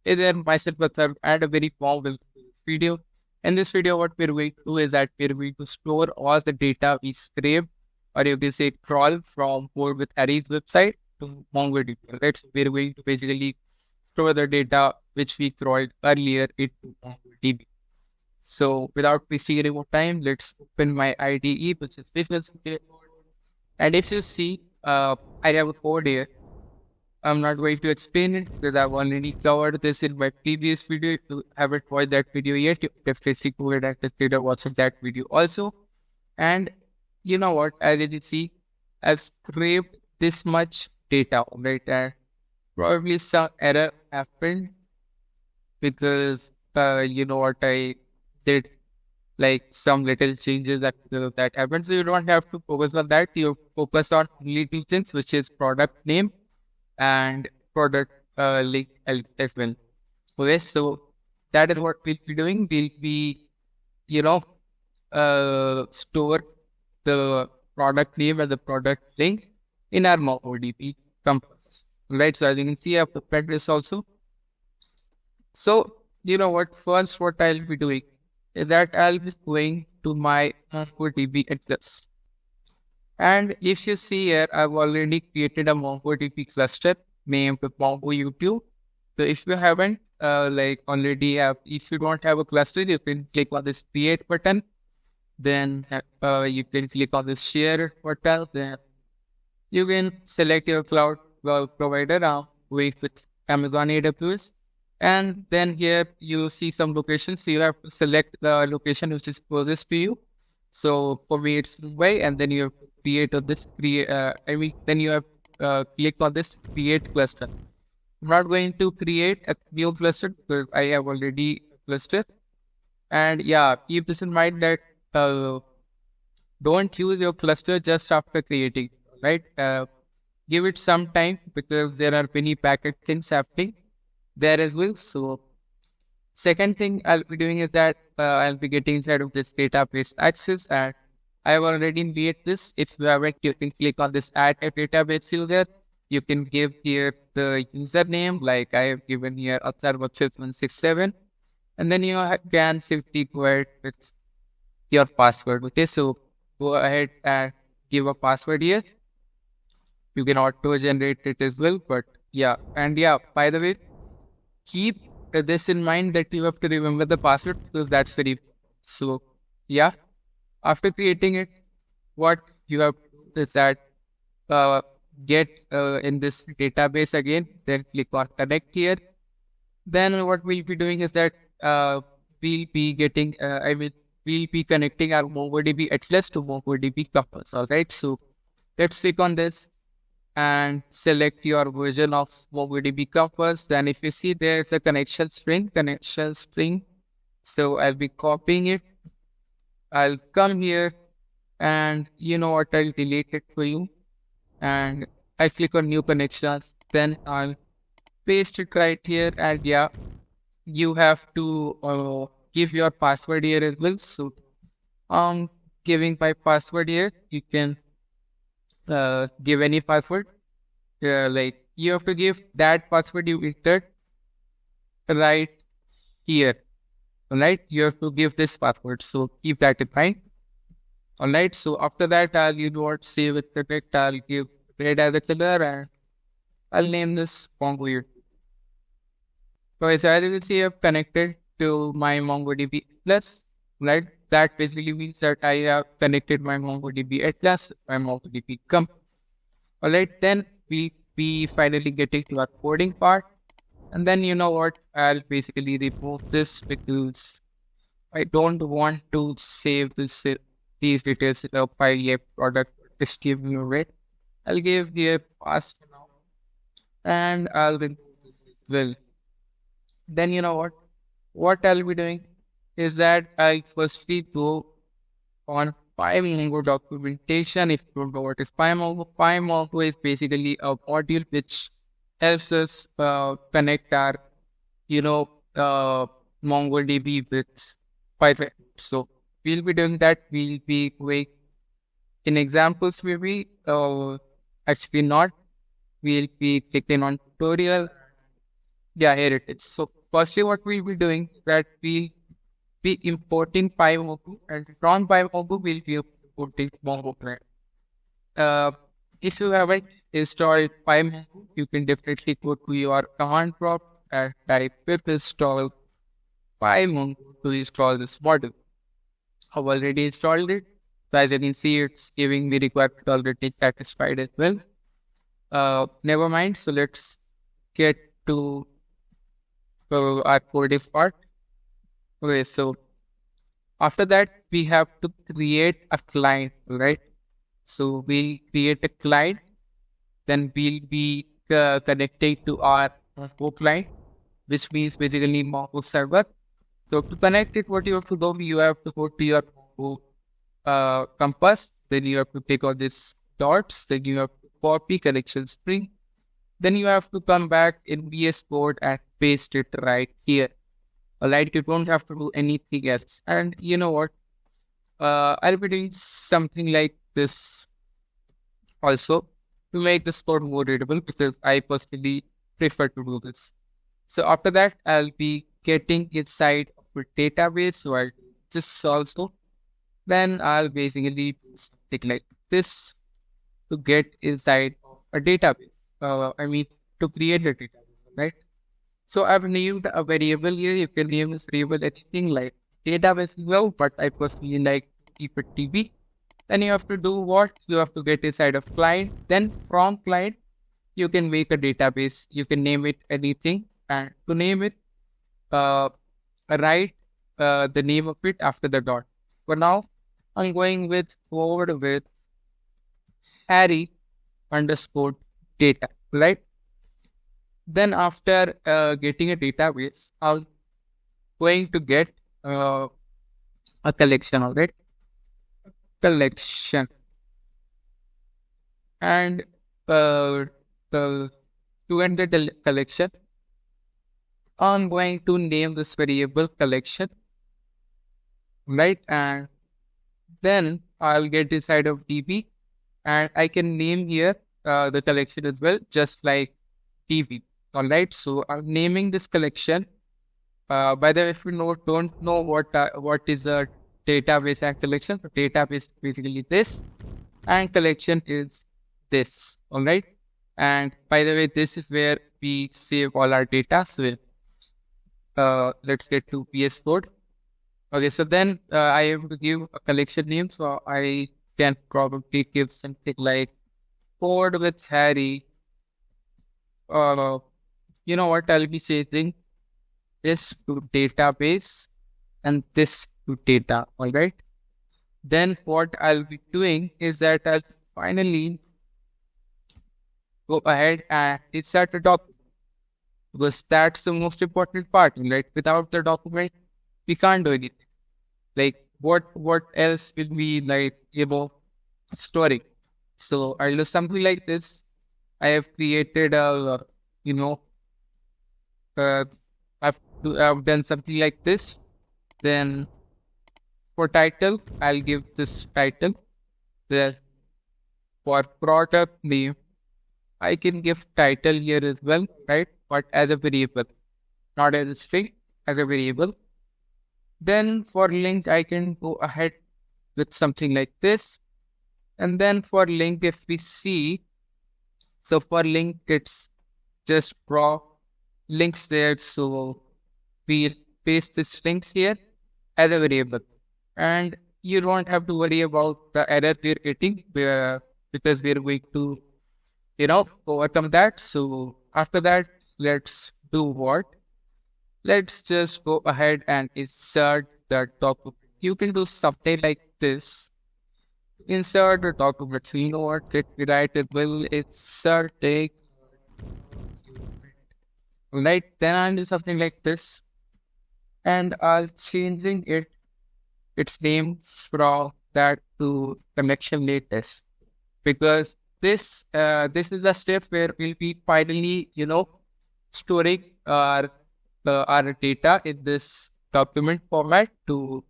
Hey there, myself Vatsar, and a very warm welcome to this video. In this video, what we're going to do is that we're going to store all the data we scraped, or you can say crawl from Code with Harry's website to MongoDB. Right? So we're going to basically store the data which we crawled earlier into MongoDB. So without wasting any more time, let's open my IDE, which is Visual Studio Code. And if you see, I have a code here. I'm not going to explain it because I've already covered this in my previous video. If you haven't watched that video yet, you definitely go ahead and consider watching that video also. And you know what? As you can see, I've scraped this much data, right? And probably some error happened because you know what, I did like some little changes that happened. So you don't have to focus on that. You focus on only two things, which is product name and product link as well. Okay, so that is what we'll be doing. We'll be, store the product name and the product link in our MongoDB compass. Right, so as you can see, I've prepared this also. So, you know what, first what I'll be doing is that I'll be going to my MongoDB address. And if you see here, I've already created a MongoDB cluster named MongoDB. So if you haven't, if you don't have a cluster, you can click on this create button. Then you can click on this share button. Then you can select your cloud provider, wait with Amazon AWS. And then here you see some locations. So you have to select the location which is closest to you. So for me, it's Mumbai, and then you have create on this then you have click on this create cluster. I'm not going to create a new cluster because I have already a cluster. And yeah, keep this in mind that don't use your cluster just after creating, right? Give it some time because there are many packet things happening there as well. So second thing I'll be doing is that I'll be getting inside of this database access, and I've already made this. If you haven't, you can click on this add a database user. You can give here the username, like I have given here Athar167, and then you can simply go ahead with your password. Okay, so go ahead and give a password here. You can auto generate it as well, but yeah, and yeah, by the way, keep this in mind that you have to remember the password because that's very important. So yeah, after creating it, what you have to do is that get in this database again, then click on connect here. Then what we'll be doing is that we'll be getting we'll be connecting our MongoDB address to MongoDB compass. Alright, so let's click on this and select your version of MongoDB compass. Then if you see there's a connection string. So I'll be copying it. I'll come here and you know what, I'll delete it for you. And I click on new connections. Then I'll paste it right here. And yeah, you have to give your password here as well. So giving my password here, you can give any password. Like you have to give that password you entered right here. Alright, you have to give this password. So keep that in mind. Alright, so after that, I'll save it, correct. I'll give red as a color and I'll name this MongoDB. So as you can see, I've connected to my MongoDB Atlas. Right, that basically means that I have connected my MongoDB Atlas, my MongoDB compass. Alright, then we be finally getting to our coding part. And then you know what, I'll basically remove this because I don't want to save these details in a file yet product HTML, right? I'll give here pass now and I'll remove this as well. Then you know what I'll be doing is that I'll firstly go on PyMongo documentation. If you don't know what is PyMongo is basically a module which helps us connect our, MongoDB with Python. So we'll be doing that. We'll be going in examples maybe. Actually not. We'll be clicking on tutorial. Yeah, here it is. So firstly, what we'll be doing that we'll be importing PyMongo, and from PyMongo we'll be importing Mongo client. Uh, if you haven't installed PyMongo, you can definitely go to your command prompt and type pip install PyMongo to install this model. I've already installed it. So as you can see, it's giving me requirement already satisfied as well. Never mind. So let's get to our coding part. Okay, so after that, we have to create a client, right? So we'll create a client, then we'll be connecting to our Mongo client, which means basically Mongo server. So to connect it, what you have to do, you have to go to your Mongo compass, then you have to take all these dots, then you have to copy connection string, then you have to come back in VS Code and paste it right here. Alright, you don't have to do anything else. And you know what? I'll be doing something like this also to make this code more readable because I personally prefer to do this. So after that, I'll be getting inside of a database. So I'll do this also. Then I'll basically do something like this to get inside of a database. To create a database, right? So I've named a variable here. You can name this variable anything like database as well, but I personally like to keep it DB. Then you have to do what? You have to get inside of client. Then from client, you can make a database. You can name it anything. And to name it, write the name of it after the dot. For now, I'm going forward with Harry underscore data, right? Then after getting a database, I'm going to get a collection of it. Collection. And to enter the collection, I'm going to name this variable collection, right? And then I'll get inside of DB, and I can name here the collection as well, just like DB. All right, so I'm naming this collection. By the way, if you don't know what is a database and collection, the database is basically this, and collection is this. All right, and by the way, this is where we save all our data. So let's get to VS Code. Okay, so then I have to give a collection name. So I can probably give something like code with Harry. You know what? I'll be changing this to database and this to data. All right. Then what I'll be doing is that I'll finally go ahead and insert a document, because that's the most important part, right? Without the document, we can't do anything. Like what else will be storing? So I'll do something like this. I have created a I've done something like this. Then for title, I'll give this title. Then for product name, I can give title here as well, right? But as a variable, not as a string, as a variable. Then for link, I can go ahead with something like this. And then for link, if we see, so for link, it's just raw links there. So we'll paste this links here as a variable. And you don't have to worry about the error we're getting because we're going to, overcome that. So after that, let's do what? Let's just go ahead and insert the document. You can do something like this. Insert the document. So you know what? Let me write it. Will insert a right. Then I'll do something like this, and I'll changing its name from that to connection latest, because this is the step where we'll be finally storing our data in this document format to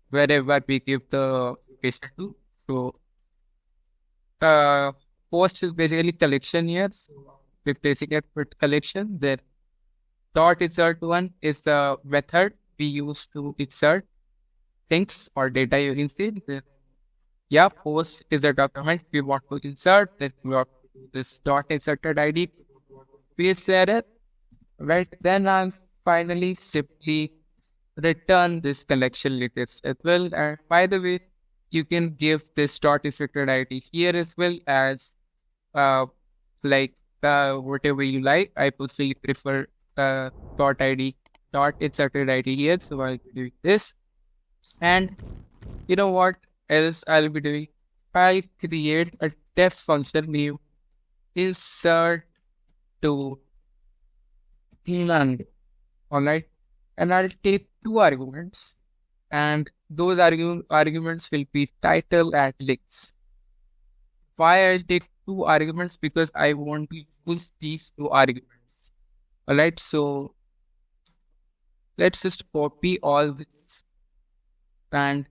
wherever we give the paste to. So post is basically collection here. So replacing it with collection, then Dot insert one is the method we use to insert things or data, you can see. Yeah, post is a document we want to insert, then we have to do this dot inserted ID, paste error, right? Then I'll finally simply return this collection latest as well. And by the way, you can give this dot inserted ID here as well as uh, like whatever you like. I personally prefer dot ID, dot inserted ID here, so I'll be doing this. And you know what else I'll be doing? I'll create a def function named insert to none. Alright. And I'll take two arguments, and those arguments will be title and links. Why I'll take two arguments? Because I want to use these two arguments. Alright, so let's just copy all this and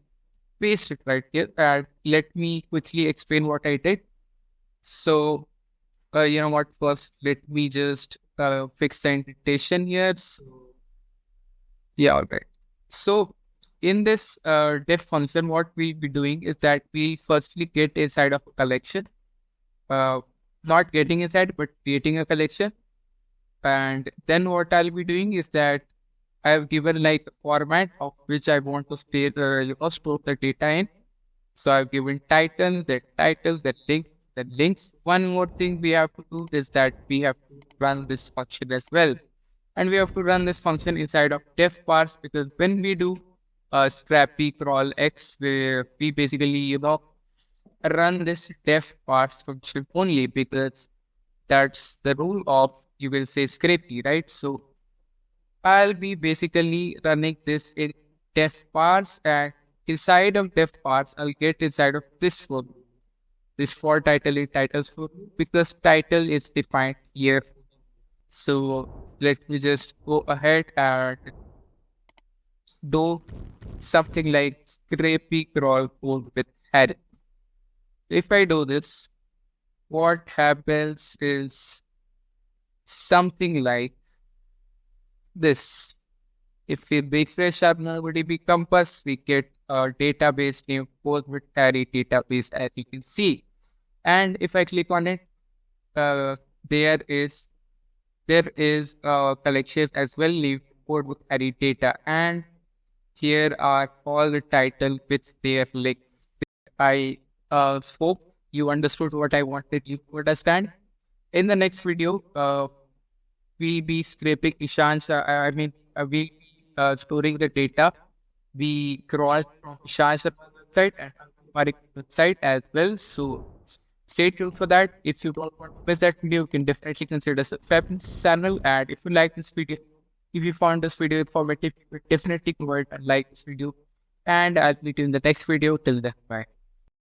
paste it right here. And let me quickly explain what I did. So, you know what? First, let me just fix the indentation here. So, yeah, all right. So, in this def function, what we'll be doing is that we firstly get inside of a collection. Not getting inside, but creating a collection. And then what I'll be doing is that I've given like a format of which I want to store the data in. So I've given title, the link, the links. One more thing we have to do is that we have to run this function as well. And we have to run this function inside of def parse, because when we do scrapy crawl x, where we basically, run this def parse function only, because that's the rule of, you will say, scrapy, right? So I'll be basically running this in def parse, and inside of def parse, I'll get inside of this for loop. This for title in titles for loop, because title is defined here. So let me just go ahead and do something like scrapy crawl code with head. If I do this, what happens is something like this. If we refresh our MongoDB compass, we get a database name code with array database, as you can see. And if I click on it, there is a collection as well named code with array data, and here are all the title with their links. I hope you understood what I wanted you to understand. In the next video, we'll be scraping Ishan's, we'll be storing the data we crawl from Ishan's website and our website as well. So stay tuned for that. If you don't want to miss that video, you can definitely consider subscribing to this channel. And if you like this video, if you found this video informative, definitely go ahead and like this video. And I'll meet you in the next video. Till then, bye.